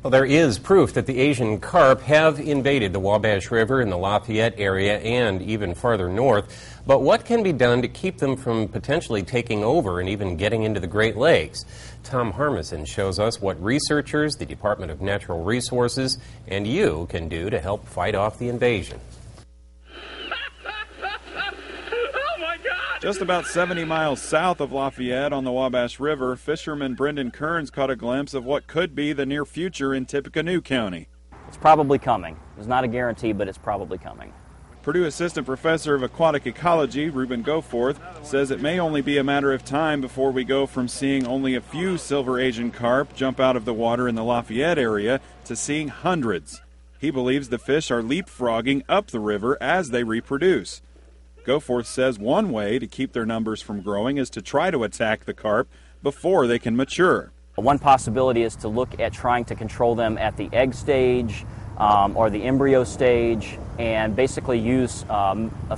Well, there is proof that the Asian carp have invaded the Wabash River in the Lafayette area and even farther north. But what can be done to keep them from potentially taking over and even getting into the Great Lakes? Tom Harmison shows us what researchers, the Department of Natural Resources, and you can do to help fight off the invasion. Just about 70 miles south of Lafayette on the Wabash River, fisherman Brendan Kearns caught a glimpse of what could be the near future in Tippecanoe County. It's probably coming. It's not a guarantee, but it's probably coming. Purdue Assistant Professor of Aquatic Ecology, Reuben Goforth, says it may only be a matter of time before we go from seeing only a few silver Asian carp jump out of the water in the Lafayette area to seeing hundreds. He believes the fish are leapfrogging up the river as they reproduce. Goforth says one way to keep their numbers from growing is to try to attack the carp before they can mature. One possibility is to look at trying to control them at the egg stage or the embryo stage and basically use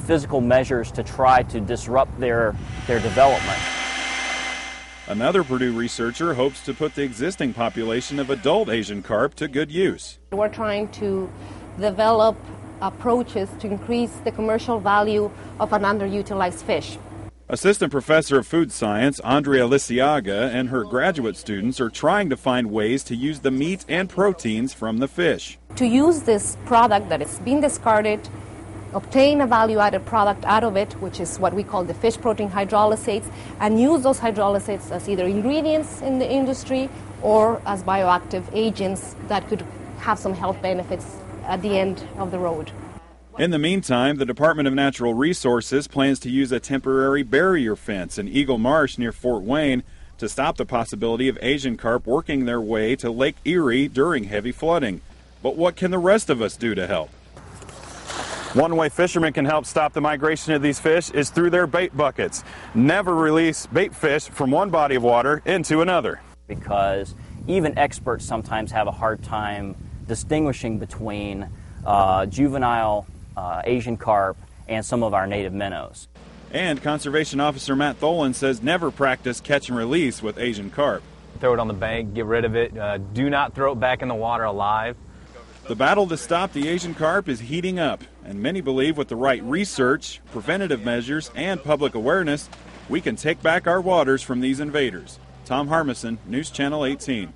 physical measures to try to disrupt their development. Another Purdue researcher hopes to put the existing population of adult Asian carp to good use. We're trying to develop approaches to increase the commercial value of an underutilized fish. Assistant Professor of Food Science Andrea Lisiaga and her graduate students are trying to find ways to use the meat and proteins from the fish. To use this product that has been discarded, obtain a value-added product out of it, which is what we call the fish protein hydrolysates, and use those hydrolysates as either ingredients in the industry or as bioactive agents that could have some health benefits at the end of the road. In the meantime, the Department of Natural Resources plans to use a temporary barrier fence in Eagle Marsh near Fort Wayne to stop the possibility of Asian carp working their way to Lake Erie during heavy flooding. But what can the rest of us do to help? One way fishermen can help stop the migration of these fish is through their bait buckets. Never release bait fish from one body of water into another. Because even experts sometimes have a hard time distinguishing between juvenile Asian carp and some of our native minnows. And Conservation Officer Matt Tholen says never practice catch and release with Asian carp. Throw it on the bank, get rid of it. Do not throw it back in the water alive. The battle to stop the Asian carp is heating up, and many believe with the right research, preventative measures, and public awareness, we can take back our waters from these invaders. Tom Harmison, News Channel 18.